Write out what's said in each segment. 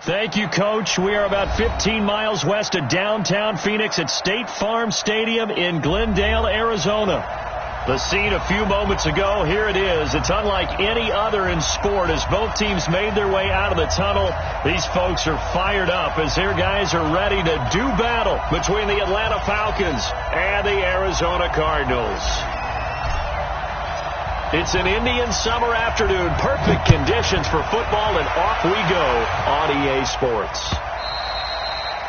Thank you, Coach. We are about 15 miles west of downtown Phoenix at State Farm Stadium in Glendale, Arizona. The scene a few moments ago, here it is. It's unlike any other in sport as both teams made their way out of the tunnel. These folks are fired up as their guys are ready to do battle between the Atlanta Falcons and the Arizona Cardinals. It's an Indian summer afternoon. Perfect conditions for football, and off we go on EA Sports.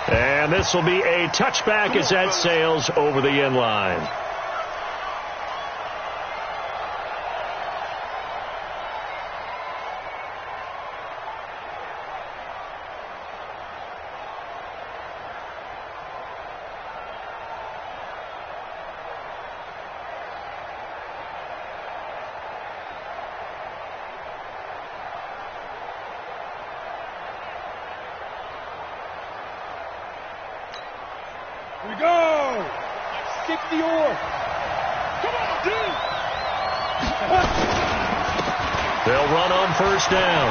And this will be a touchback as that sails over the end line. Here we go! Kick the oar! Come on, dude! They'll run on first down.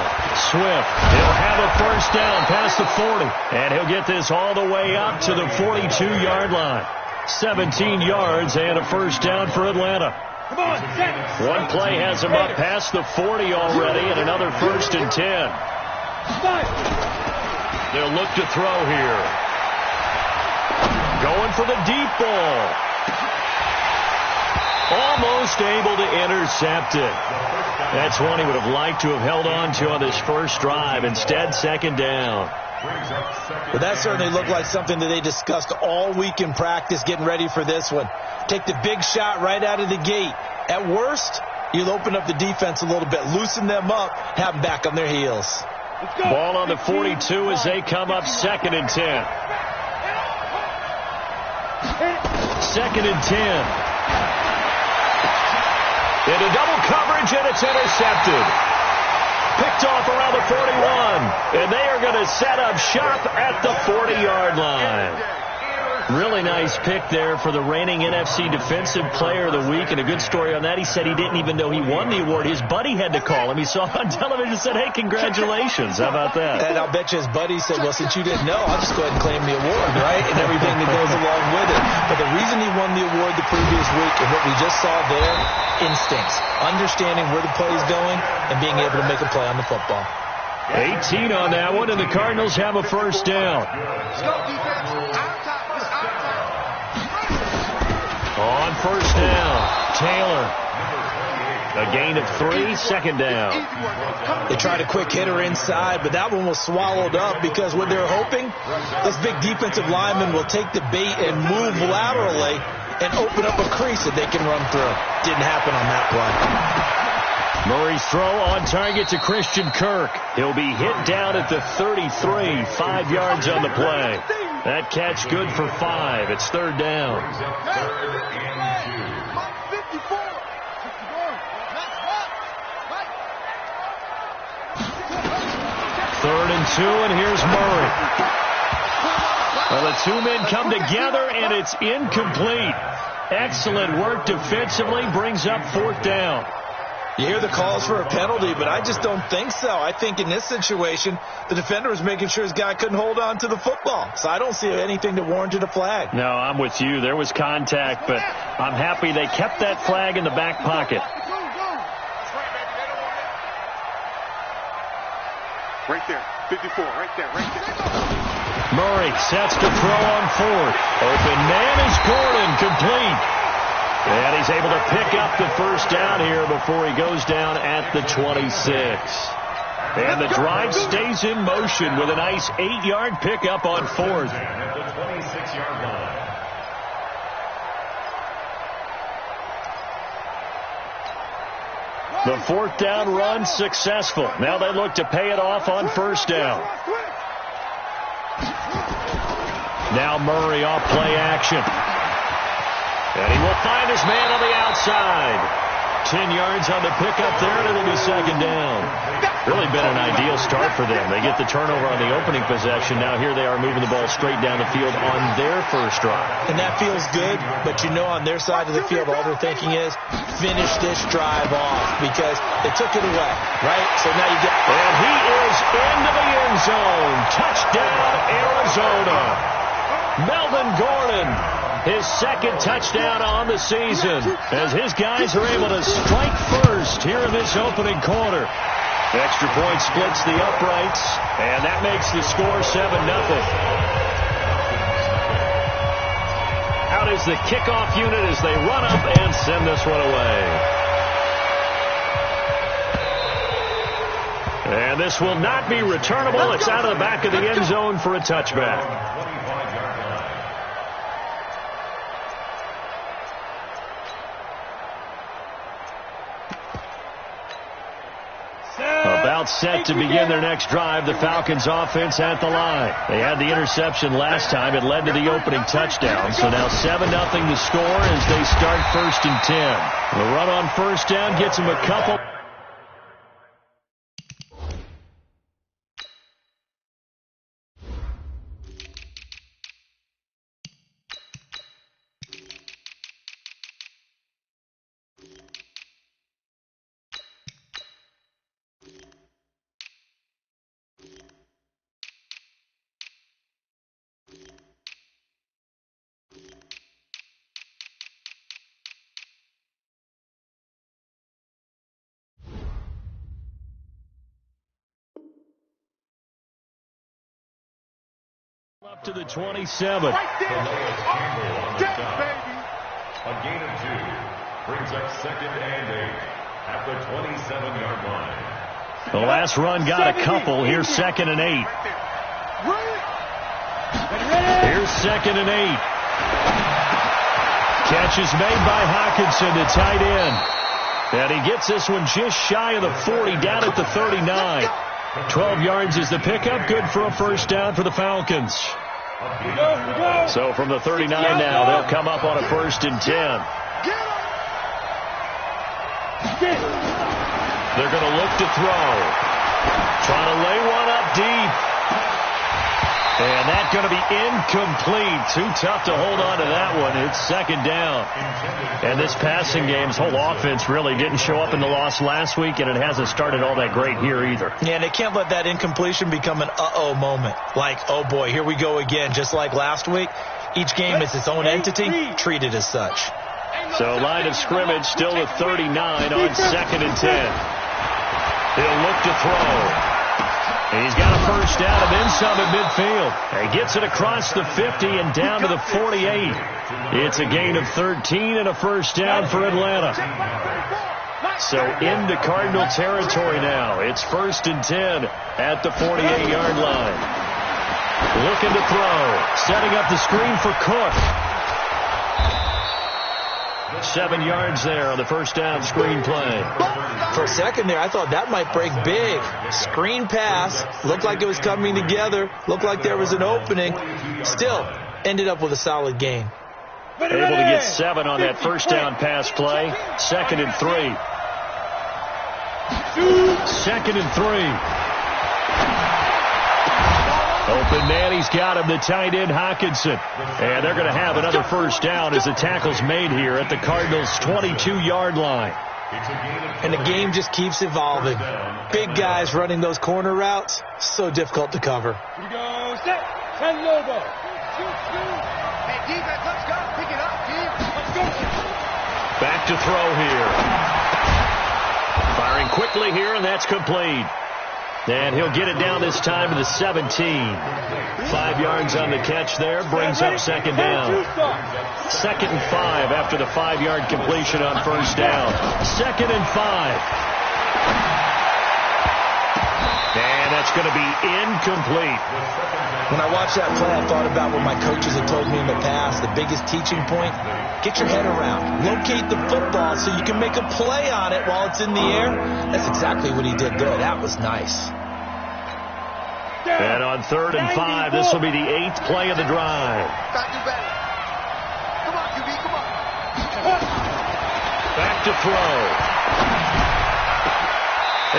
Swift, he'll have a first down past the 40. And he'll get this all the way up to the 42-yard line. 17 yards and a first down for Atlanta. Come on, set! One play has him up past the 40 already, and another first and 10. They'll look to throw here. Going for the deep ball. Almost able to intercept it. That's one he would have liked to have held on to on this first drive. Instead, second down. But that certainly looked like something that they discussed all week in practice, getting ready for this one. Take the big shot right out of the gate. At worst, you'll open up the defense a little bit, loosen them up, have them back on their heels. Ball on the 42 as they come up second and 10. Second and 10. Into double coverage, and it's intercepted. Picked off around the 41, and they are going to set up shop at the 40-yard line. Really nice pick there for the reigning NFC Defensive Player of the Week, and a good story on that. He said he didn't even know he won the award. His buddy had to call him. He saw on television and said, hey, congratulations. How about that? And I'll bet you his buddy said, well, since you didn't know, I'll just go ahead and claim the award, right? And everything that goes along with it. But the reason he won the award the previous week and what we just saw there, instincts, understanding where the play is going and being able to make a play on the football. 18 on that one, and the Cardinals have a first down. On first down, Taylor. A gain of 3, second down. They tried a quick hitter inside, but that one was swallowed up because what they're hoping, this big defensive lineman will take the bait and move laterally and open up a crease that they can run through. Didn't happen on that play. Murray's throw on target to Christian Kirk. He'll be hit down at the 33, 5 yards on the play. That catch good for 5. It's third down. Third and 2, and here's Murray. Well, the two men come together, and it's incomplete. Excellent work defensively, brings up fourth down. You hear the calls for a penalty, but I just don't think so. I think in this situation, the defender was making sure his guy couldn't hold on to the football. So I don't see anything that warranted a flag. No, I'm with you. There was contact, but I'm happy they kept that flag in the back pocket. Right there, 54, right there. Murray sets to throw on fourth. Open man is Gordon, complete. And he's able to pick up the first down here before he goes down at the 26. And the drive stays in motion with a nice 8-yard pickup on fourth. The 26-yard line. The fourth down run successful. Now they look to pay it off on first down. Now Murray off play action. And he will find his man on the outside. 10 yards on the pickup there, and it'll be second down. Really been an ideal start for them. They get the turnover on the opening possession. Now here they are moving the ball straight down the field on their first drive. And that feels good, but you know on their side of the field, all they're thinking is finish this drive off because they took it away, right? So now you get... And he is into the end zone. Touchdown, Arizona. Melvin Gordon, his second touchdown on the season as his guys are able to strike first here in this opening quarter. Extra point splits the uprights, and that makes the score 7-0. Out is the kickoff unit as they run up and send this one away. And this will not be returnable. It's out of the back of the end zone for a touchback. About set to begin their next drive, the Falcons offense at the line. They had the interception last time. It led to the opening touchdown. So now 7-0 the score as they start 1st and 10. The run on first down gets them a couple. Up to the 27. Right there. Dead, baby. A gain of 2 brings up 2nd and 8 at the 27-yard line. The last run got a couple. Here's 2nd and 8. Here's 2nd and 8. Catch is made by Hockenson, the tight end. And he gets this one just shy of the 40, down at the 39. 12 yards is the pickup. Good for a first down for the Falcons. So from the 39 now, they'll come up on a 1st and 10. They're going to look to throw. Trying to lay one up deep. And that's going to be incomplete. Too tough to hold on to that one. It's 2nd down. And this passing game's whole offense really didn't show up in the loss last week, and it hasn't started all that great here either. Yeah, and they can't let that incompletion become an uh-oh moment. Like, oh boy, here we go again. Just like last week, each game is its own entity, treated as such. So line of scrimmage still at 39 on 2nd and 10. He'll look to throw. He's got a first down and then some at midfield. He gets it across the 50 and down to the 48. It's a gain of 13 and a first down for Atlanta. So into Cardinal territory now. It's 1st and 10 at the 48-yard line. Looking to throw. Setting up the screen for Cook. 7 yards there on the first down screen play. For a second there, I thought that might break big. Screen pass. Looked like it was coming together. Looked like there was an opening. Still, ended up with a solid gain. Able to get 7 on that first down pass play. 2nd and 3. 2nd and 3. Open man, he's got him, the tight end Hockenson. And they're going to have another first down as the tackle's made here at the Cardinals' 22-yard line. And the game just keeps evolving. Big guys running those corner routes, so difficult to cover. Here we go. Set. Ten Lobo. Hey, defense, let's go. Pick it up, team. Let's go. Back to throw here. Firing quickly here, and that's complete. And he'll get it down this time to the 17. 5 yards on the catch there. Brings up 2nd down. 2nd and 5 after the 5-yard completion on first down. 2nd and 5. And that's going to be incomplete. When I watched that play, I thought about what my coaches had told me in the past. The biggest teaching point, get your head around. Locate the football so you can make a play on it while it's in the air. That's exactly what he did there. That was nice. And on 3rd and 5, this will be the 8th play of the drive. Gotta do better. Come on, QB, come on. Back to throw.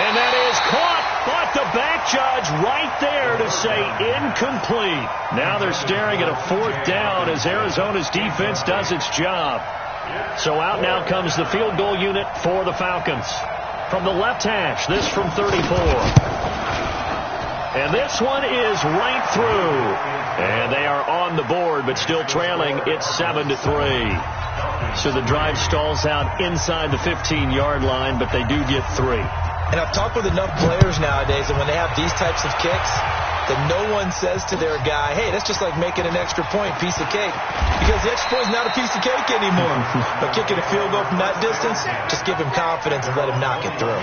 And that is caught. the back judge right there to say incomplete. Now they're staring at a 4th down as Arizona's defense does its job. So out now comes the field goal unit for the Falcons. From the left hash, this from 34. And this one is right through. And they are on the board, but still trailing. It's 7-3. So the drive stalls out inside the 15-yard line, but they do get 3. And I've talked with enough players nowadays, and when they have these types of kicks, that no one says to their guy, hey, that's just like making an extra point, piece of cake. Because the extra point is not a piece of cake anymore. But kicking a field goal from that distance, just give him confidence and let him knock it through.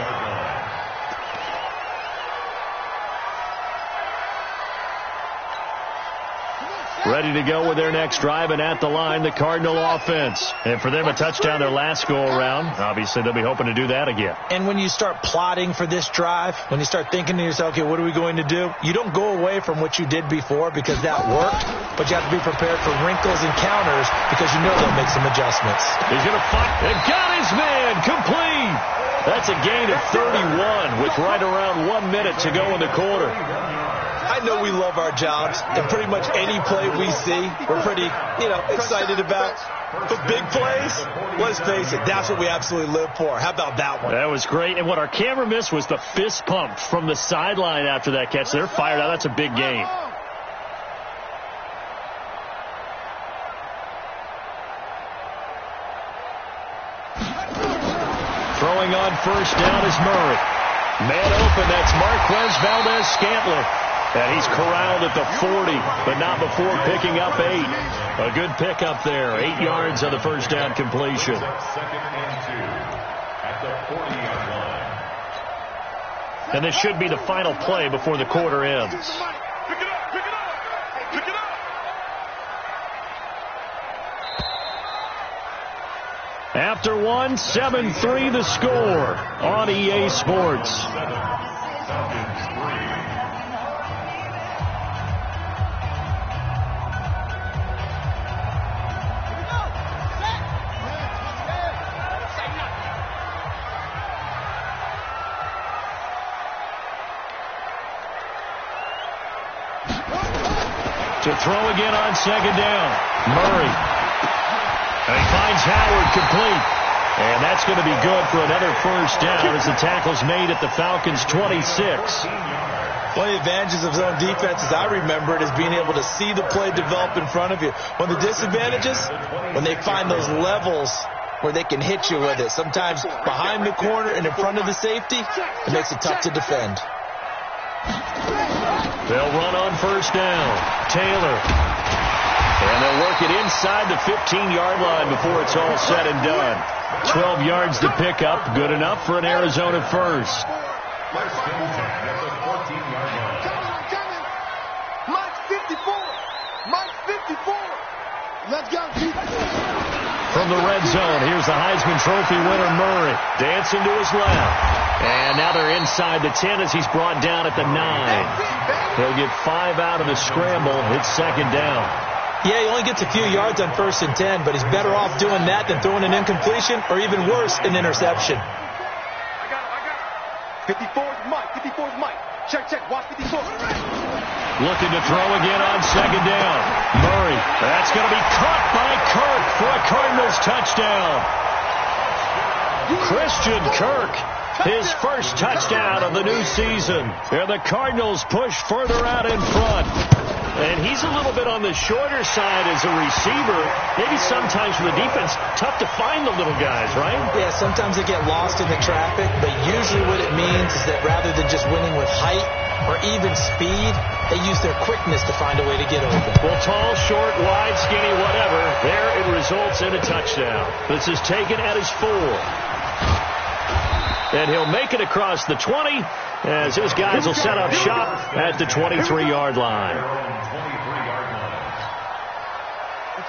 Ready to go with their next drive, and at the line, the Cardinal offense. And for them, a touchdown their last go-around. Obviously, they'll be hoping to do that again. And when you start plotting for this drive, when you start thinking to yourself, okay, what are we going to do? You don't go away from what you did before because that worked, but you have to be prepared for wrinkles and counters because you know they'll make some adjustments. He's going to fight. And got his man complete. That's a gain of 31 with right around 1 minute to go in the quarter. I know we love our jobs, and pretty much any play we see, we're pretty, excited about. But big plays, let's face it, that's what we absolutely live for. How about that one? That was great. And what our camera missed was the fist pump from the sideline after that catch. They're fired out. That's a big gain. Throwing on first down is Murray. Man open, that's Marquez Valdez-Scantling. And he's corralled at the 40, but not before picking up 8. A good pickup there. 8 yards on the first down completion. 2nd and 2 at the 40-yard line. And this should be the final play before the quarter ends. Pick it up, pick it up, pick it up. After 1, 7-3 the score on EA Sports. To throw again on second down. Murray. And he finds Howard complete. And that's going to be good for another first down as the tackle's made at the Falcons' 26. One of the advantages of zone defense, as I remember it, is being able to see the play develop in front of you. One of the disadvantages, when they find those levels where they can hit you with it. Sometimes behind the corner and in front of the safety, it makes it tough to defend. They'll run on first down. Taylor. And they'll work it inside the 15-yard line before it's all said and done. 12 yards to pick up. Good enough for an Arizona first. First and 10 at the 14-yard line. Coming. Mike 54. Mike 54. Let's go, people. From the red zone, here's the Heisman Trophy winner, Murray. Dancing to his left. And now they're inside the 10 as he's brought down at the 9. He'll get 5 out of the scramble. It's second down. Yeah, he only gets a few yards on 1st and 10, but he's better off doing that than throwing an incompletion or even worse, an interception. I got it. 54's Mike. 54's Mike. Check. Watch 54. Looking to throw again on second down. Murray. That's going to be caught by Kirk for a Cardinals touchdown. Christian Kirk. His first touchdown of the new season. And the Cardinals push further out in front. And he's a little bit on the shorter side as a receiver. Maybe sometimes for the defense, tough to find the little guys, right? Yeah, sometimes they get lost in the traffic, but usually what it means is that rather than just winning with height or even speed, they use their quickness to find a way to get open. Well, tall, short, wide, skinny, whatever, there it results in a touchdown. This is taken at his 4. And he'll make it across the 20 as his guys will set up shop at the 23-yard line.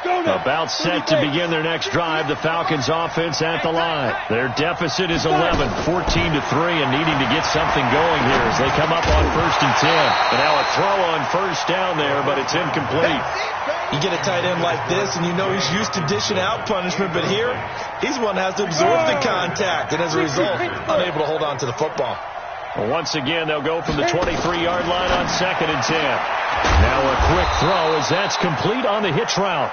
About set to begin their next drive, the Falcons offense at the line. Their deficit is 11, 14-3, and needing to get something going here as they come up on 1st and 10. And now a throw on first down there, but it's incomplete. You get a tight end like this, and you know he's used to dishing out punishment, but here, he's one that has to absorb the contact, and as a result, unable to hold on to the football. Once again, they'll go from the 23-yard line on 2nd and 10. Now a quick throw as that's complete on the hitch route.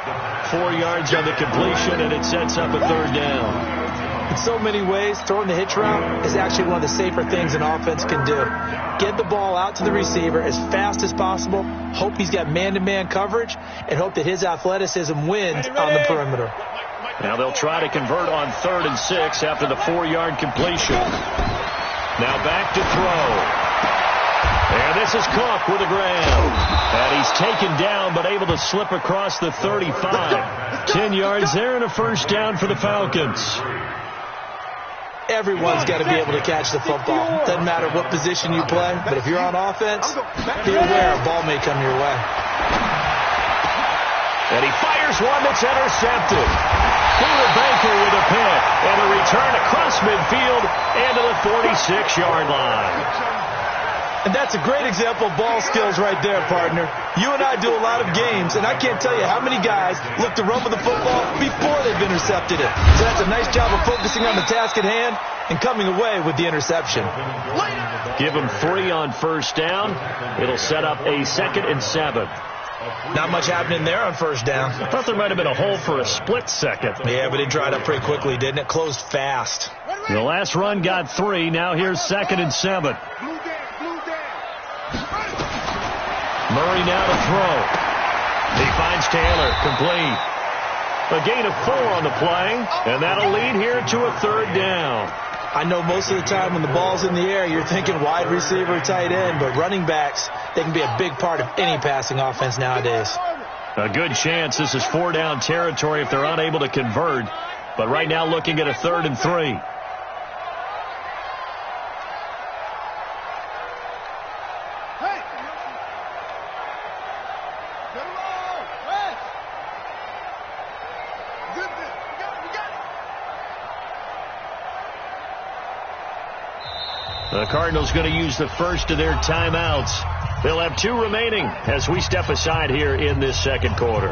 4 yards on the completion, and it sets up a 3rd down. In so many ways, throwing the hitch route is actually one of the safer things an offense can do. Get the ball out to the receiver as fast as possible, hope he's got man-to-man coverage, and hope that his athleticism wins on the perimeter. Now they'll try to convert on 3rd and 6 after the 4-yard completion. Now back to throw. And this is Cook with a grab. And he's taken down but able to slip across the 35. 10 yards there and a 1st down for the Falcons. Everyone's got to be able to catch the football. Doesn't matter what position you play, but if you're on offense, be aware a ball may come your way. And he fires one that's intercepted. Taylor Baker with a pick, and a return across midfield and to the 46-yard line. And that's a great example of ball skills right there, partner. You and I do a lot of games, and I can't tell you how many guys look to run with the football before they've intercepted it. So that's a nice job of focusing on the task at hand and coming away with the interception. Give him 3 on 1st down. It'll set up a 2nd and 7. Not much happening there on 1st down. I thought there might have been a hole for a split second. Yeah, but it dried up pretty quickly, didn't it? Closed fast. The last run got 3. Now here's 2nd and 7. Murray now to throw. He finds Taylor, complete. A gain of 4 on the play, and that'll lead here to a 3rd down. I know most of the time when the ball's in the air, you're thinking wide receiver, tight end, but running backs, they can be a big part of any passing offense nowadays. A good chance this is 4-down territory if they're unable to convert, but right now looking at a 3rd and 3. The Cardinals going to use the first of their timeouts. They'll have 2 remaining as we step aside here in this 2nd quarter.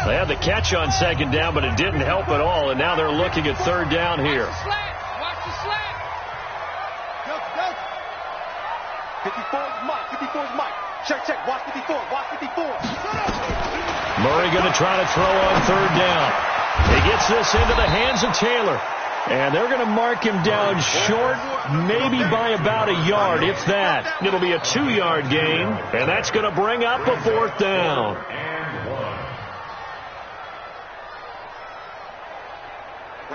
They had the catch on 2nd down, but it didn't help at all, and now they're looking at 3rd down here. Watch the slack. 54's Mike. 54's Mike. Check. Watch 54. Watch 54. Murray going to try to throw on 3rd down. He gets this into the hands of Taylor. And they're going to mark him down short, maybe by about a yard, if that. It'll be a 2-yard gain, and that's going to bring up a 4th down.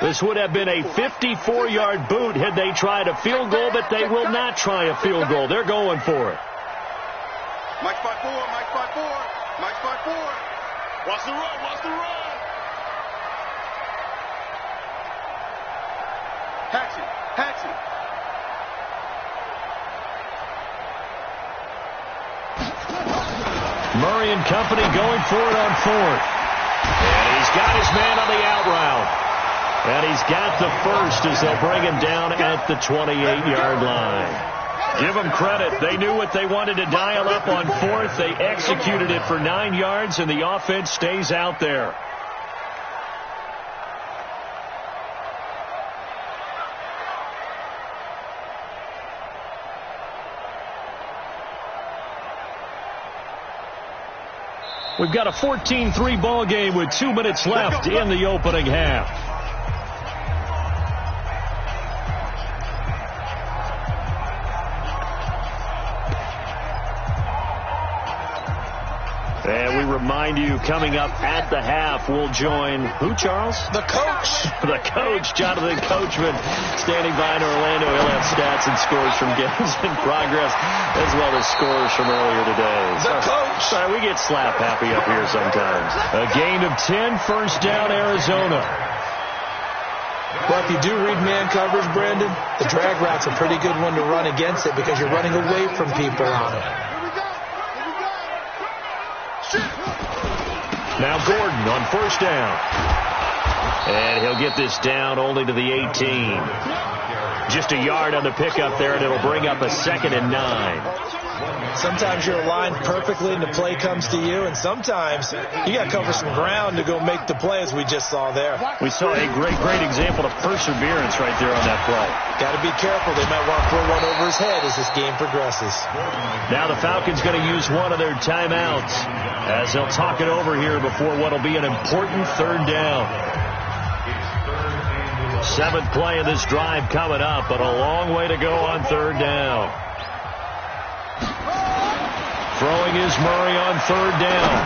This would have been a 54-yard boot had they tried a field goal, but they will not try a field goal. They're going for it. Mike spot 4, Mike spot 4, Mike spot 4. Watch the run, watch the run. Hatchet. Murray and company going for it on 4th. And he's got his man on the out route. And he's got the first as they'll bring him down at the 28-yard line. Give them credit. They knew what they wanted to dial up on 4th. They executed it for 9 yards, and the offense stays out there. We've got a 14-3 ball game with 2 minutes left in the opening half. And we remind you, coming up at the half, we'll join who, Charles? The coach. The coach, Jonathan Coachman, standing by in Orlando. He'll have stats and scores from games in progress, as well as scores from earlier today. The coach. Sorry, we get slap happy up here sometimes. A gain of 10, 1st down, Arizona. Well, if you do read man coverage, Brandon, the drag route's a pretty good one to run against it because you're running away from people on it. Now Gordon on 1st down. And he'll get this down only to the 18. Just a yard on the pickup there, and it'll bring up a 2nd and 9. Sometimes you're aligned perfectly and the play comes to you, and sometimes you got to cover some ground to go make the play, as we just saw there. We saw a great example of perseverance right there on that play. Got to be careful. They might want to throw one over his head as this game progresses. Now the Falcons going to use one of their timeouts as they'll talk it over here before what will be an important 3rd down. 7th play of this drive coming up, but a long way to go on 3rd down. Throwing is Murray on 3rd down.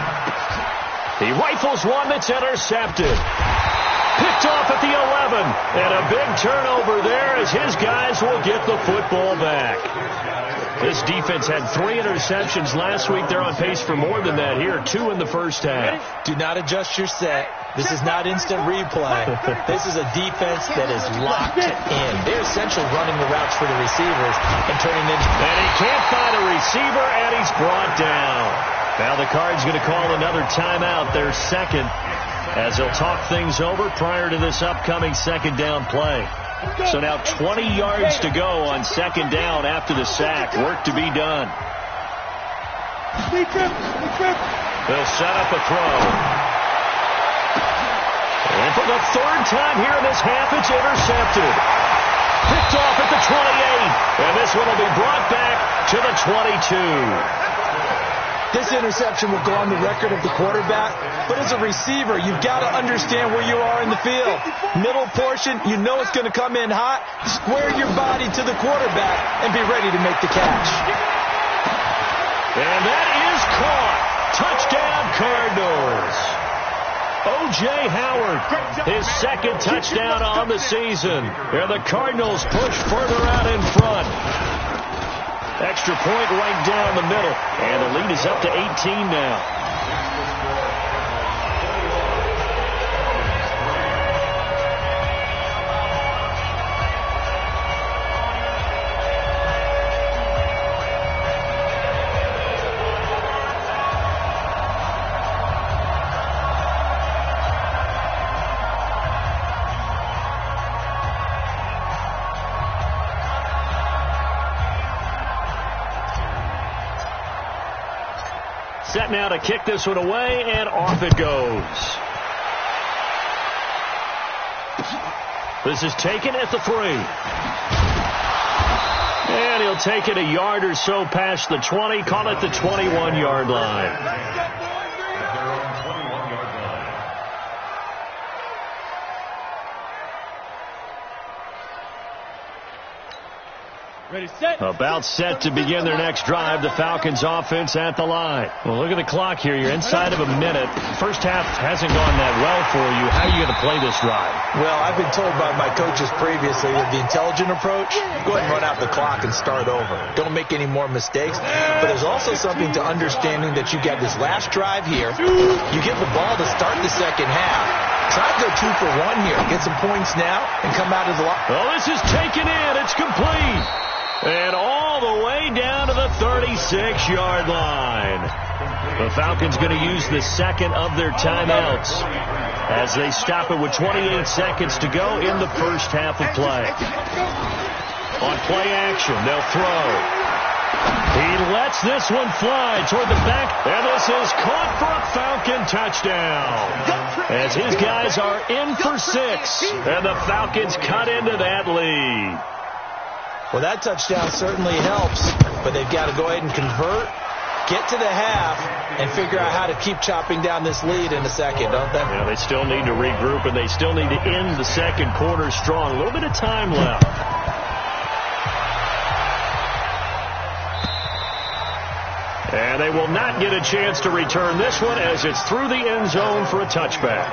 He rifles one that's intercepted. Picked off at the 11. And a big turnover there as his guys will get the football back. This defense had 3 interceptions last week. They're on pace for more than that here. 2 in the first half. Do not adjust your set. This is not instant replay. This is a defense that is locked in. They're essentially running the routes for the receivers and turning them. And he can't find a receiver, and he's brought down. Now the Cards going to call another timeout, their 2nd, as they'll talk things over prior to this upcoming 2nd down play. So now 20 yards to go on 2nd down after the sack. Work to be done. They'll set up a throw. And for the 3rd time here in this half, it's intercepted. Picked off at the 28. And this one will be brought back to the 22. This interception will go on the record of the quarterback, but as a receiver, you've got to understand where you are in the field. Middle portion, you know it's going to come in hot. Square your body to the quarterback and be ready to make the catch. And that is caught. Touchdown, Cardinals. O.J. Howard, his 2nd touchdown on the season. And the Cardinals push further out in front. Extra point right down the middle. And the lead is up to 18 now. Set now to kick this one away, and off it goes. This is taken at the 3. And he'll take it a yard or so past the 20, call it the 21-yard line. Ready, set. About set to begin their next drive. The Falcons offense at the line. Well, look at the clock here. You're inside of a minute. First half hasn't gone that well for you. How are you going to play this drive? Well, I've been told by my coaches previously that the intelligent approach, go ahead and run out the clock and start over. Don't make any more mistakes. But there's also something to understanding that you got this last drive here. You get the ball to start the second half. Try to go 2 for 1 here. Get some points now and come out of the line. Well, this is taken in. It's complete. And all the way down to the 36-yard line. The Falcons going to use the 2nd of their timeouts as they stop it with 28 seconds to go in the first half of play. On play action, they'll throw. He lets this one fly toward the back, and this is caught for a Falcon touchdown. As his guys are in for 6, and the Falcons cut into that lead. Well, that touchdown certainly helps, but they've got to go ahead and convert, get to the half, and figure out how to keep chopping down this lead in a second, don't they? Yeah, they still need to regroup, and they still need to end the second quarter strong. A little bit of time left. And they will not get a chance to return this one as it's through the end zone for a touchback.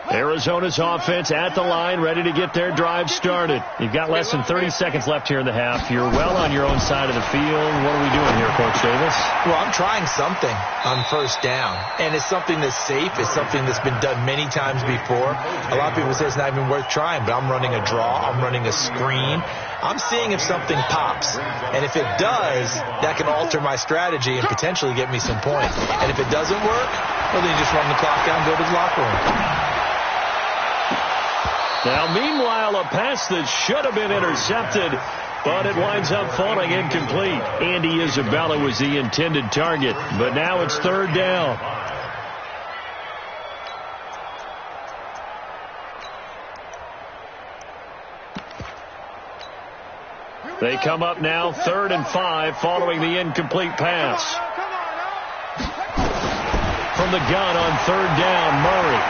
Arizona's offense at the line, ready to get their drive started. You've got less than 30 seconds left here in the half. You're well on your own side of the field. What are we doing here, Coach Davis? Well, I'm trying something on first down, and it's something that's safe. It's something that's been done many times before. A lot of people say it's not even worth trying, but I'm running a draw. I'm running a screen. I'm seeing if something pops, and if it does, that can alter my strategy and potentially get me some points. And if it doesn't work, Or then you just run the clock down and go to the locker room. Now, meanwhile, a pass that should have been intercepted, but it winds up falling incomplete. Andy Isabella was the intended target, but now it's third down. They come up now 3rd and 5 following the incomplete pass. From the gun on 3rd down, Murray.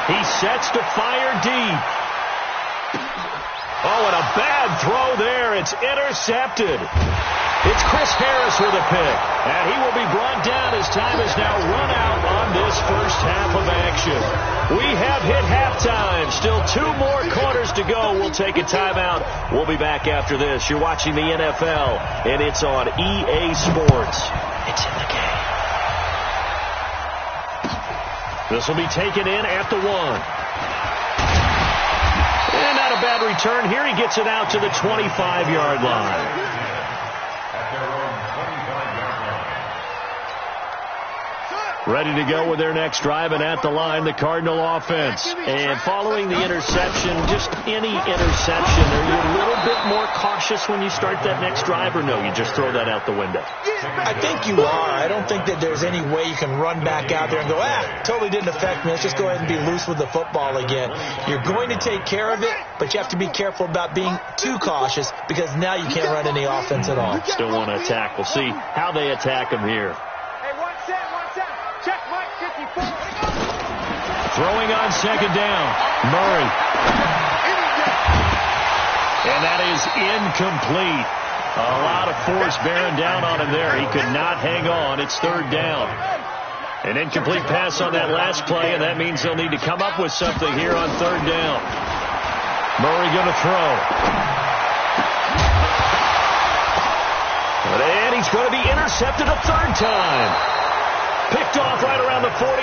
He sets to fire deep. Oh, and a bad throw there. It's intercepted. It's Chris Harris with a pick, and he will be brought down as time is now run out on this first half of action. We have hit halftime. Still 2 more quarters to go. We'll take a timeout. We'll be back after this. You're watching the NFL, and it's on EA Sports. It's in the game. This will be taken in at the 1. And not a bad return here. He gets it out to the 25-yard line. Ready to go with their next drive, and at the line, the Cardinal offense. And following the interception, just any interception, are you a little bit more cautious when you start that next drive, or no, you just throw that out the window? I think you are. I don't think that there's any way you can run back out there and go, totally didn't affect me. Let's just go ahead and be loose with the football again. You're going to take care of it, but you have to be careful about being too cautious because now you can't run any offense at all. Still want to attack. We'll see how they attack him here. Check Mike 54. Throwing on 2nd down, Murray. And that is incomplete. A lot of force bearing down on him there. He could not hang on. It's 3rd down. An incomplete pass on that last play, and that means they'll need to come up with something here on 3rd down. Murray going to throw. And he's going to be intercepted a 3rd time. Picked off right around the 43.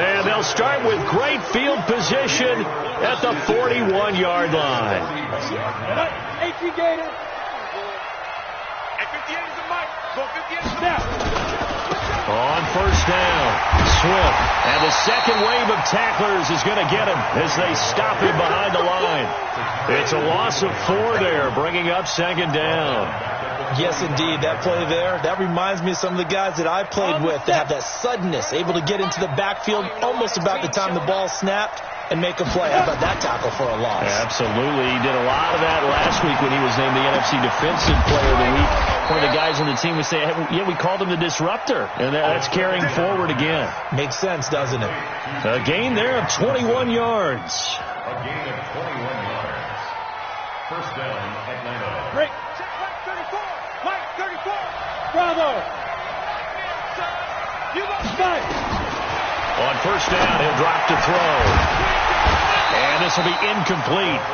And they'll start with great field position at the 41-yard line. 18 Gator. And 58 is the mic. Go 58 is now. On 1st down, Swift. And the second wave of tacklers is going to get him as they stop him behind the line. It's a loss of 4 there, bringing up 2nd down. Yes, indeed. That play there, that reminds me of some of the guys that I played with that have that suddenness, able to get into the backfield almost about the time the ball snapped and make a play. How about that tackle for a loss? Absolutely. He did a lot of that last week when he was named the NFC Defensive Player of the Week. One of the guys on the team would say, yeah, we called him the disruptor, and that's carrying forward again. Makes sense, doesn't it? A gain there of 21 yards. A gain of 21 yards. 1st down, Atlanta. Break. Check Mike 34. Mike 34. Bravo. You lost Mike. On 1st down, he'll drop to throw. And this will be incomplete.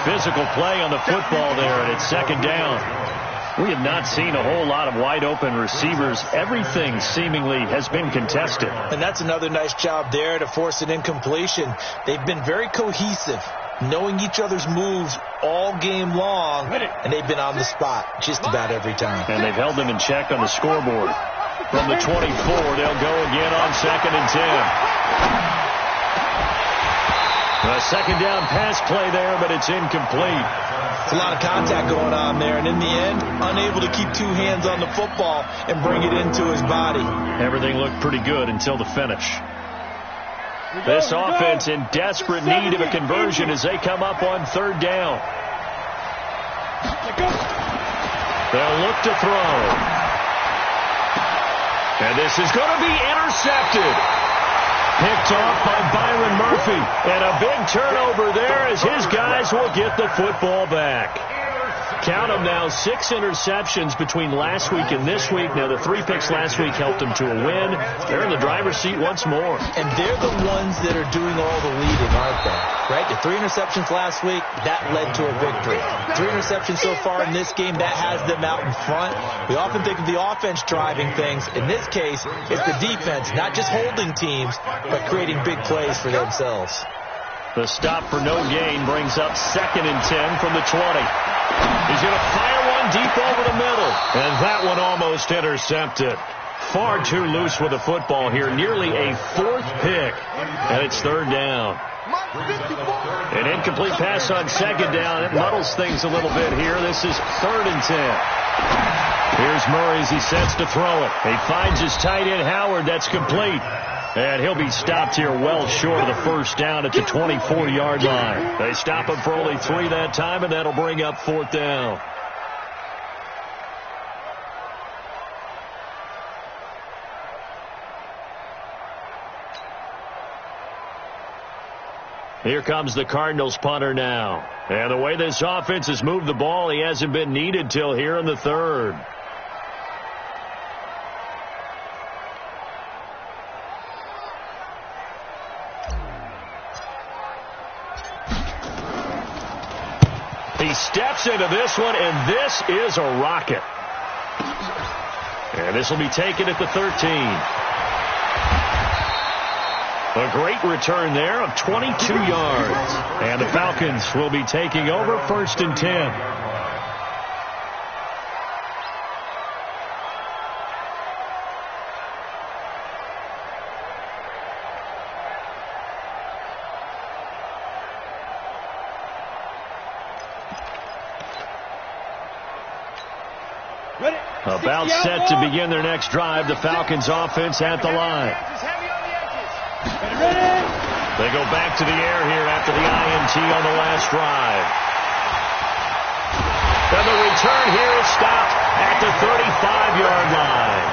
Physical play on the football there, and it's 2nd down. We have not seen a whole lot of wide-open receivers. Everything seemingly has been contested. And that's another nice job there to force an incompletion. They've been very cohesive, knowing each other's moves all game long, and they've been on the spot just about every time. And they've held them in check on the scoreboard. From the 24, they'll go again on 2nd and 10. A 2nd down pass play there, but it's incomplete. It's a lot of contact going on there, and in the end, unable to keep 2 hands on the football and bring it into his body. Everything looked pretty good until the finish. This offense in desperate need of a conversion as they come up on 3rd down. They'll look to throw. And this is going to be intercepted. Picked off by Byron Murphy. And a big turnover there as his guys will get the football back. Count them now, 6 interceptions between last week and this week. Now, the 3 picks last week helped them to a win. They're in the driver's seat once more. And they're the ones that are doing all the leading, aren't they? Right? The 3 interceptions last week, that led to a victory. 3 interceptions so far in this game, that has them out in front. We often think of the offense driving things. In this case, it's the defense, not just holding teams, but creating big plays for themselves. The stop for no gain brings up 2nd and 10 from the 20. He's going to fire one deep over the middle. And that one almost intercepted. Far too loose with the football here. Nearly a fourth pick. And it's third down. An incomplete pass on second down. It muddles things a little bit here. This is 3rd and 10. Here's Murray as he sets to throw it. He finds his tight end, Howard. That's complete. And he'll be stopped here well short of the first down at the 24-yard line. They stop him for only 3 that time, and that'll bring up 4th down. Here comes the Cardinals punter now. And the way this offense has moved the ball, he hasn't been needed till here in the 3rd. He steps into this one, and this is a rocket. And this will be taken at the 13. A great return there of 22 yards. And the Falcons will be taking over 1st and 10. About set to begin their next drive. The Falcons offense at the line. They go back to the air here after the INT on the last drive. And the return here is stopped at the 35-yard line.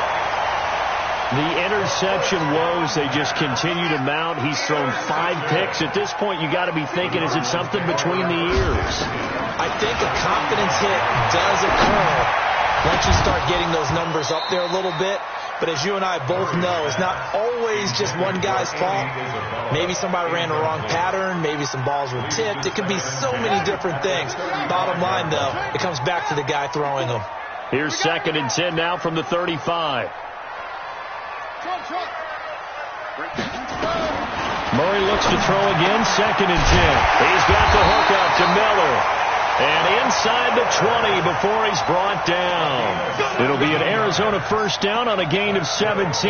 The interception woes, they just continue to mount. He's thrown 5 picks. At this point, you got to be thinking, is it something between the ears? I think a confidence hit does occur once you start getting those numbers up there a little bit. But as you and I both know, it's not always just one guy's fault. Maybe somebody ran the wrong pattern. Maybe some balls were tipped. It could be so many different things. Bottom line, though, it comes back to the guy throwing them. Here's 2nd and 10 now from the 35. Murray looks to throw again. 2nd and 10. He's got the hook up to Miller. And inside the 20 before he's brought down. It'll be an Arizona 1st down on a gain of 17.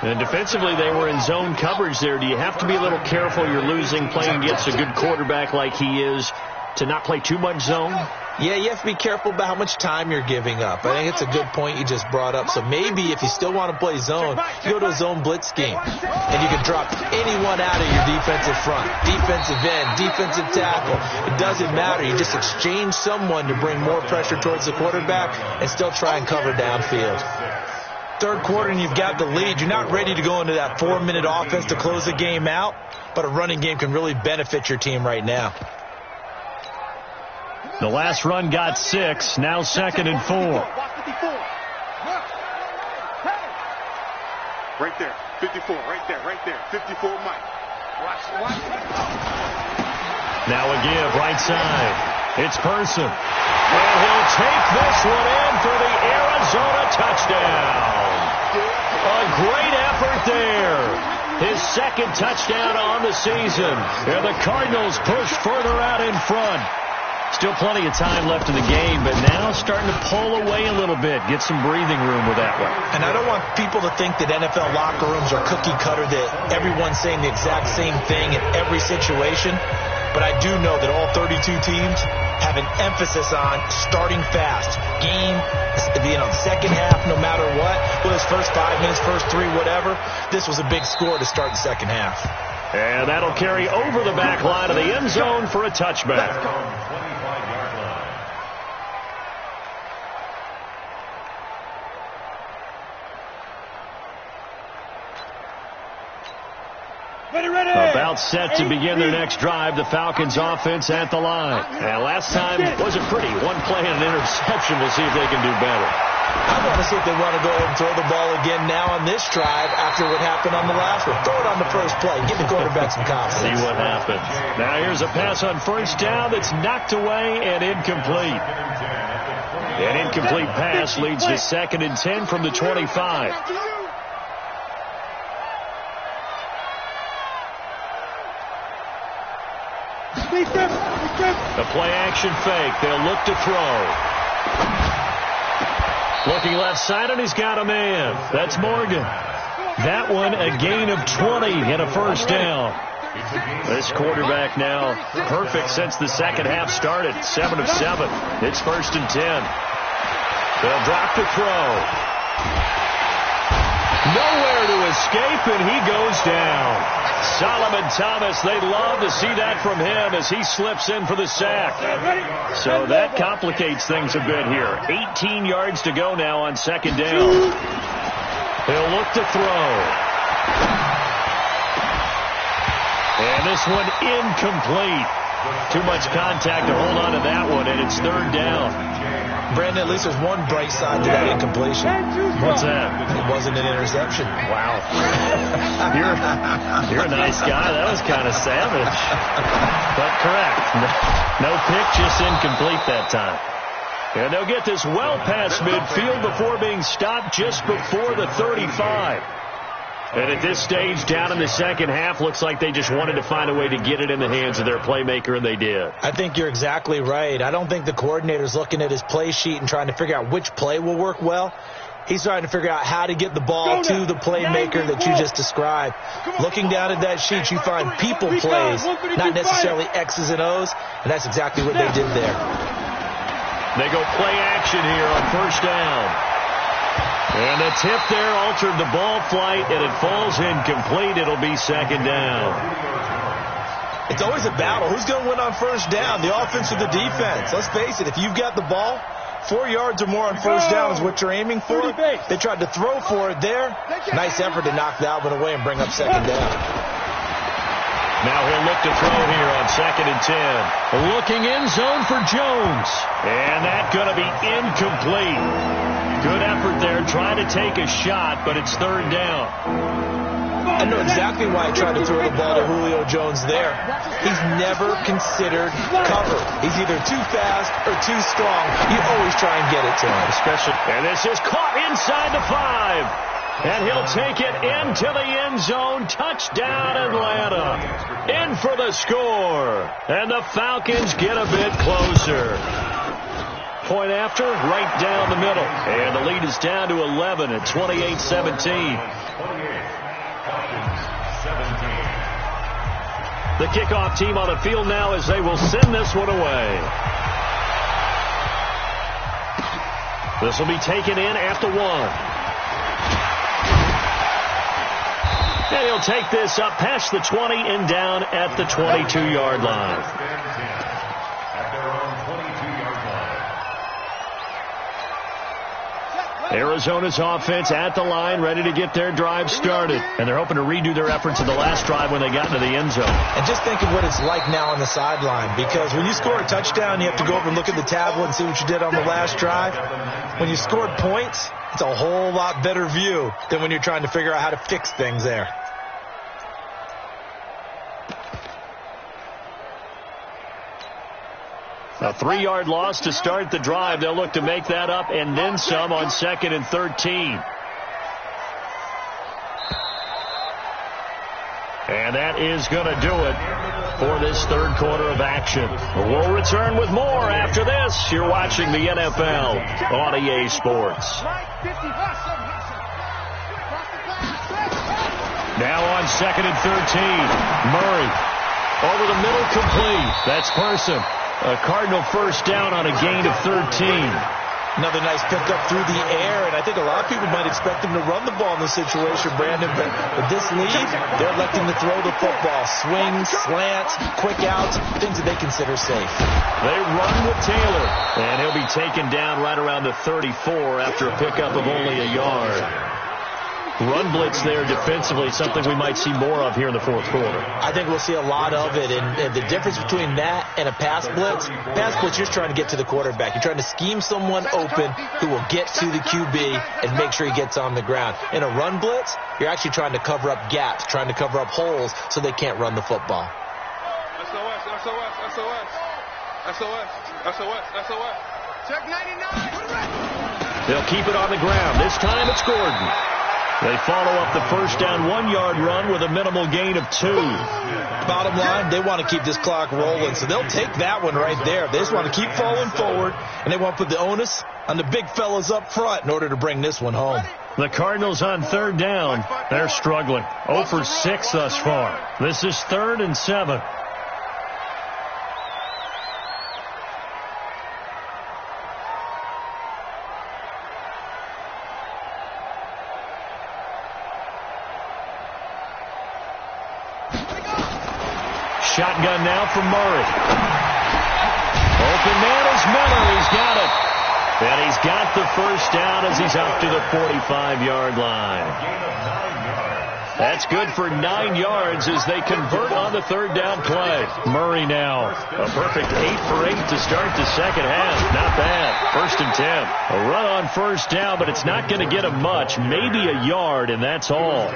And defensively, they were in zone coverage there. Do you have to be a little careful? You're losing playing against a good quarterback like he is to not play too much zone? Yeah, you have to be careful about how much time you're giving up. I think it's a good point you just brought up. So maybe if you still want to play zone, you go to a zone blitz scheme. And you can drop anyone out of your defensive front, defensive end, defensive tackle. It doesn't matter. You just exchange someone to bring more pressure towards the quarterback and still try and cover downfield. 3rd quarter and you've got the lead. You're not ready to go into that 4-minute offense to close the game out, but a running game can really benefit your team right now. The last run got 6. Now 2nd and 4. Right there. 54. Right there. 54, Mike. Watch. Now a give right side. It's Person. And he'll take this one in for the Arizona touchdown. A great effort there. His 2nd touchdown on the season. And the Cardinals push further out in front. Still plenty of time left in the game, but now starting to pull away a little bit, get some breathing room with that one. And I don't want people to think that NFL locker rooms are cookie cutter, that everyone's saying the exact same thing in every situation. But I do know that all 32 teams have an emphasis on starting fast. Game, second half, no matter what. Whether it's first 5 minutes, first 3, whatever. This was a big score to start the second half. And that'll carry over the back line of the end zone for a touchback. About set to begin their next drive. The Falcons offense at the line. And last time wasn't pretty. One play and an interception. We'll see if they can do better. I want to see if they want to go ahead and throw the ball again now on this drive after what happened on the last one. Throw it on the first play. Give the quarterback some confidence. See what happens. Now here's a pass on 1st down that's knocked away and incomplete. An incomplete pass leads to 2nd and 10 from the 25. The play action fake. They'll look to throw. Looking left side, and he's got a man. That's Morgan. That one, a gain of 20 and a first down. This quarterback now perfect since the second half started. 7 of 7. It's 1st and 10. They'll drop the throw. Nowhere to escape, and he goes down. Solomon Thomas, they love to see that from him as he slips in for the sack. So that complicates things a bit here. 18 yards to go now on 2nd down. He'll look to throw. And this one incomplete. Too much contact to hold on to that one, and it's 3rd down. Brandon, at least there's one bright side to that incompletion. What's that? It wasn't an interception. Wow. You're a nice guy. That was kind of savage. But correct. No pick, just incomplete that time. And they'll get this well past midfield before being stopped just before the 35. And at this stage, down in the second half, looks like they just wanted to find a way to get it in the hands of their playmaker, and they did. I think you're exactly right. I don't think the coordinator's looking at his play sheet and trying to figure out which play will work well. He's trying to figure out how to get the ball to the playmaker that you just described. Looking down at that sheet, you find people plays, not necessarily X's and O's, and that's exactly what they did there. They go play action here on 1st down. And the tip there altered the ball flight, and it falls incomplete. It'll be 2nd down. It's always a battle. Who's going to win on 1st down, the offense or the defense? Let's face it, if you've got the ball, 4 yards or more on 1st down is what you're aiming for. They tried to throw for it there. Nice effort to knock that one away and bring up 2nd down. Now he'll look to throw here on 2nd and 10. Looking in zone for Jones. And that's going to be incomplete. Good effort there, trying to take a shot, but it's 3rd down. I know exactly why I tried to throw the ball to Julio Jones there. He's never considered cover. He's either too fast or too strong. You always try and get it to him. And this is caught inside the 5. And he'll take it into the end zone. Touchdown, Atlanta. In for the score. And the Falcons get a bit closer. Point after, right down the middle. And the lead is down to 11 at 28-17. The kickoff team on the field now as they will send this one away. This will be taken in at the 1. And he'll take this up past the 20 and down at the 22-yard line. Arizona's offense at the line, ready to get their drive started. And they're hoping to redo their efforts in the last drive when they got into the end zone. And just think of what it's like now on the sideline, because when you score a touchdown, you have to go over and look at the tablet and see what you did on the last drive. When you scored points, it's a whole lot better view than when you're trying to figure out how to fix things there. A 3-yard loss to start the drive. They'll look to make that up and then some on 2nd and 13. And that is going to do it for this 3rd quarter of action. We'll return with more after this. You're watching the NFL on EA Sports. Now on 2nd and 13. Murray over the middle, complete. That's Person. A Cardinal first down on a gain of 13. Another nice pickup through the air, and I think a lot of people might expect him to run the ball in this situation, Brandon, but with this lead, they're electing to throw the football. Swings, slants, quick outs, things that they consider safe. They run with Taylor, and he'll be taken down right around the 34 after a pickup of only a yard. Run blitz there defensively, something we might see more of here in the 4th quarter. I think we'll see a lot of it, and the difference between that and a pass blitz, you're trying to get to the quarterback. You're trying to scheme someone open who will get to the QB and make sure he gets on the ground. In a run blitz, you're actually trying to cover up gaps, trying to cover up holes so they can't run the football. SOS. Check 99. They'll keep it on the ground. This time it's Gordon. They follow up the first down 1-yard run with a minimal gain of 2. Bottom line, they want to keep this clock rolling, so they'll take that one right there. They just want to keep falling forward, and they want to put the onus on the big fellas up front in order to bring this one home. The Cardinals on third down. They're struggling. 0 for 6 thus far. This is 3rd and 7. Shotgun now for Murray. Open man is Miller. He's got it. And he's got the first down as he's up to the 45-yard line. That's good for 9 yards as they convert on the third down play. Murray now. A perfect 8 for 8 to start the second half. Not bad. 1st and 10. A run on first down, but it's not going to get him much. Maybe a yard, and that's all.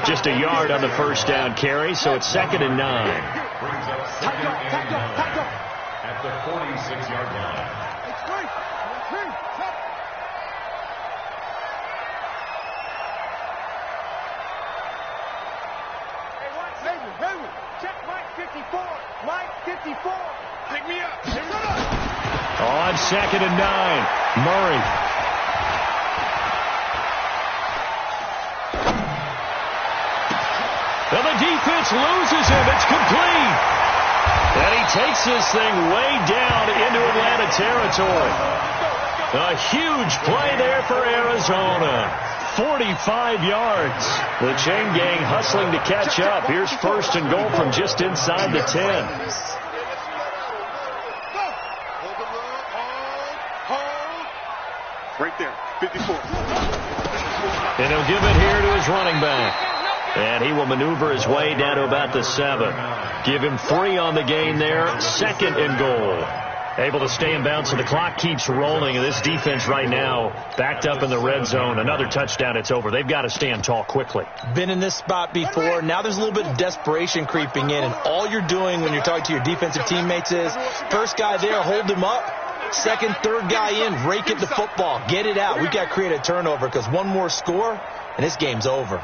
Just a yard on the first down carry, so it's 2nd and 9. At the 46-yard line. Check Mike 54. Mike 54. Pick me up. On 2nd and 9. Murray. And the defense loses him. It's complete. And he takes this thing way down into Atlanta territory. A huge play there for Arizona. 45 yards. The chain gang hustling to catch up. Here's 1st and goal from just inside the 10. Right there, 54. And he'll give it here to his running back. And he will maneuver his way down to about the 7. Give him 3 on the gain there. 2nd and goal. Able to stay in bounds, so the clock keeps rolling. And this defense right now backed up in the red zone. Another touchdown, it's over. They've got to stand tall quickly. Been in this spot before. Now there's a little bit of desperation creeping in. And all you're doing when you're talking to your defensive teammates is, first guy there, hold him up. 2nd, 3rd guy in, rake it the football. Get it out. We've got to create a turnover because one more score, and this game's over.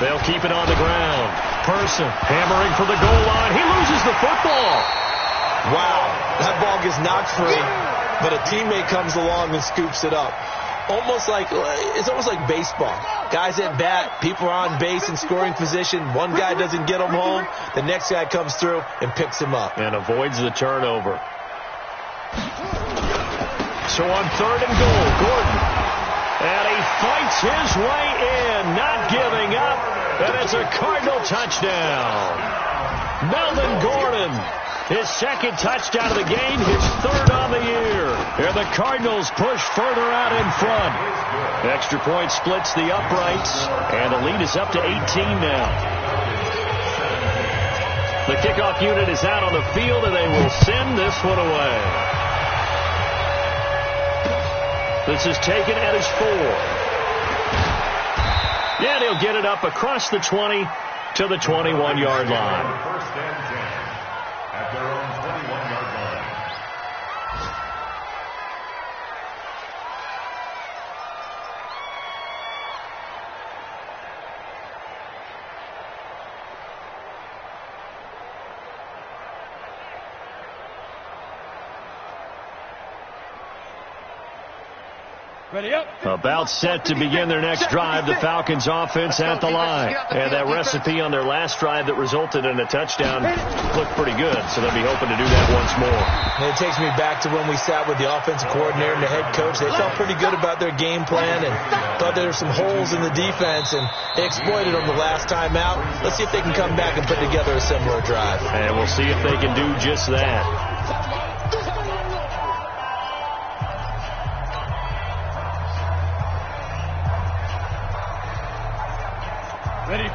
They'll keep it on the ground. Person hammering for the goal line. He loses the football. Wow, that ball gets knocked free, but a teammate comes along and scoops it up. It's almost like baseball. Guys at bat, people are on base in scoring position. One guy doesn't get him home. The next guy comes through and picks him up. And avoids the turnover. So on 3rd and goal, Gordon. And he fights his way in, not giving up. And it's a Cardinal touchdown. Melvin Gordon, his 2nd touchdown of the game, his 3rd on the year. And the Cardinals push further out in front. Extra point splits the uprights, and the lead is up to 18 now. The kickoff unit is out on the field, and they will send this one away. This is taken at his 4. Yeah, he'll get it up across the 20 to the 21-yard line. 1st and 10 at their own 21-yard line. Ready up. About set to begin their next drive, the Falcons offense at the line. And that recipe on their last drive that resulted in a touchdown looked pretty good, so they'll be hoping to do that once more. And it takes me back to when we sat with the offensive coordinator and the head coach. They felt pretty good about their game plan and thought there were some holes in the defense, and they exploited them the last time out. Let's see if they can come back and put together a similar drive. And we'll see if they can do just that.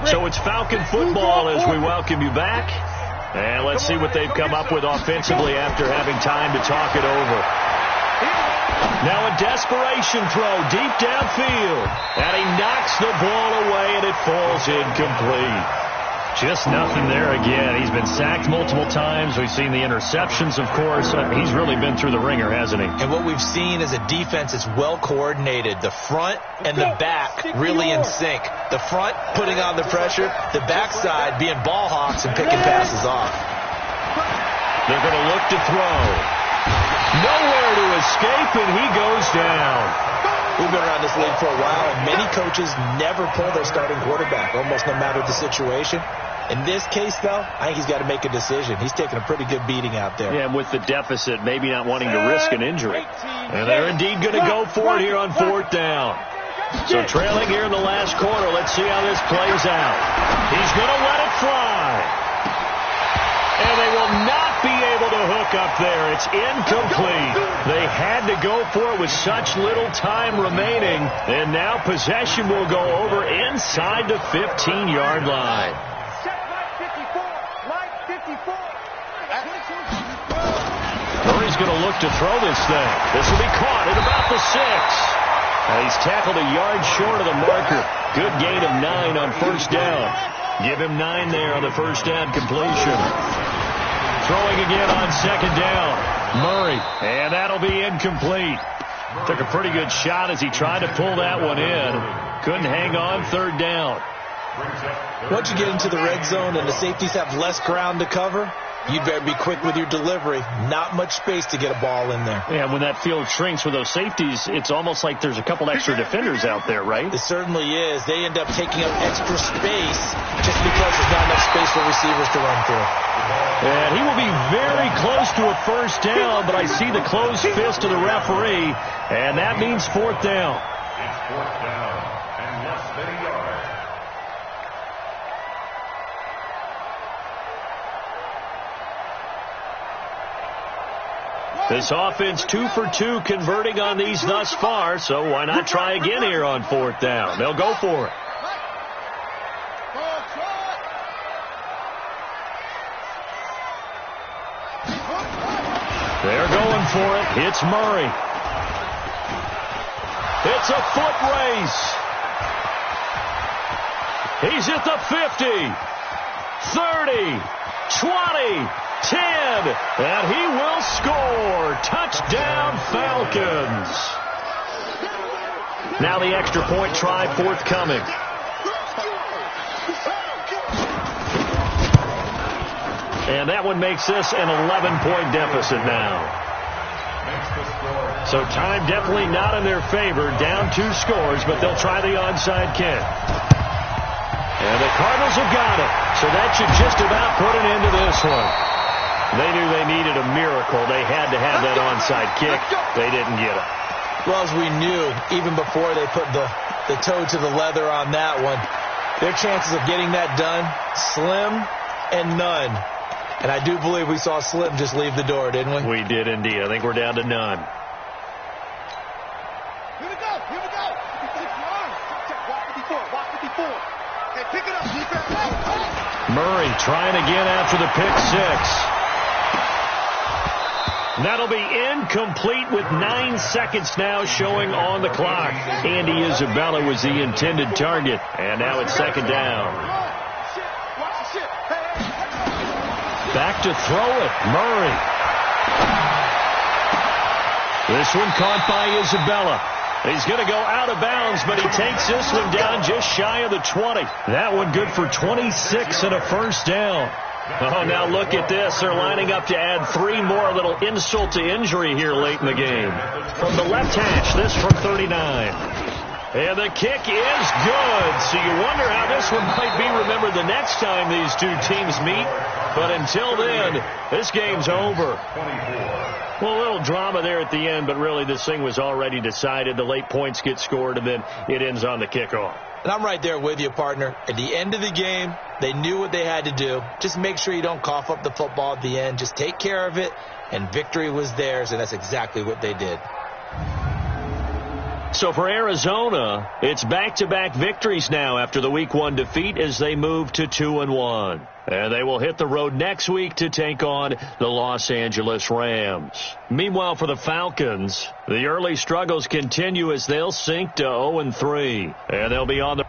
So it's Falcon football as we welcome you back. And let's see what they've come up with offensively after having time to talk it over. Now a desperation throw deep downfield. And he knocks the ball away, and it falls incomplete. Just nothing there again. He's been sacked multiple times. We've seen the interceptions, of course. He's really been through the ringer, hasn't he? And what we've seen is a defense that's well coordinated. The front and the back really in sync. The front putting on the pressure, the backside being ball hawks and picking passes off. They're going to look to throw. Nowhere to escape, and he goes down. We've been around this league for a while, and many coaches never pull their starting quarterback, almost no matter the situation. In this case, though, I think he's got to make a decision. He's taking a pretty good beating out there. Yeah, and with the deficit, maybe not wanting to risk an injury. And they're indeed going to go for it here on 4th down. So trailing here in the last quarter, let's see how this plays out. He's going to let it fly. And they will not be able to hook up there. It's incomplete. They had to go for it with such little time remaining. And now possession will go over inside the 15-yard line. Murray's going to look to throw this thing. This will be caught at about the 6. He's tackled a yard short of the marker. Good gain of 9 on 1st down. Give him 9 there on the 1st down completion. Throwing again on 2nd down. Murray. And that'll be incomplete. Took a pretty good shot as he tried to pull that one in. Couldn't hang on 3rd down. Once you get into the red zone and the safeties have less ground to cover, you'd better be quick with your delivery. Not much space to get a ball in there. Yeah, when that field shrinks with those safeties, it's almost like there's a couple extra defenders out there, right? It certainly is. They end up taking up extra space just because there's not enough space for receivers to run through. And he will be very close to a 1st down, but I see the closed fist of the referee, and that means 4th down. It's 4th down and less than a yard. This offense 2 for 2 converting on these thus far, so why not try again here on 4th down? They'll go for it. They're going for it. It's Murray. It's a foot race. He's at the 50, 30, 20, 10, and he will score. Touchdown, Falcons. Now the extra point try forthcoming. And that one makes this an 11-point deficit now. So time definitely not in their favor. Down 2 scores, but they'll try the onside kick. And the Cardinals have got it. So that should just about put an end to this one. They knew they needed a miracle. They had to have that onside kick. They didn't get it. Well, as we knew, even before they put the toe to the leather on that one, their chances of getting that done, slim and none. And I do believe we saw Slim just leave the door, didn't we? We did indeed. I think we're down to none. Here we go. Here we go. Watch 54. Okay, pick it up. Defense. Murray trying again after the pick 6. That'll be incomplete with 9 seconds now showing on the clock. Andy Isabella was the intended target. And now it's 2nd down. Back to throw it. Murray. This one caught by Isabella. He's going to go out of bounds, but he takes this one down just shy of the 20. That one good for 26 and a 1st down. Oh, now look at this. They're lining up to add 3 more. A little insult to injury here late in the game. From the left hash, this from 39. And the kick is good. So you wonder how this one might be remembered the next time these two teams meet. But until then, this game's over. Well, a little drama there at the end, but really this thing was already decided. The late points get scored, and then it ends on the kickoff. And I'm right there with you, partner. At the end of the game, they knew what they had to do. Just make sure you don't cough up the football at the end. Just take care of it, and victory was theirs, and that's exactly what they did. So for Arizona, it's back-to-back victories now after the Week 1 defeat as they move to 2-1. And they will hit the road next week to take on the Los Angeles Rams. Meanwhile, for the Falcons, the early struggles continue as they'll sink to 0-3. And they'll be on the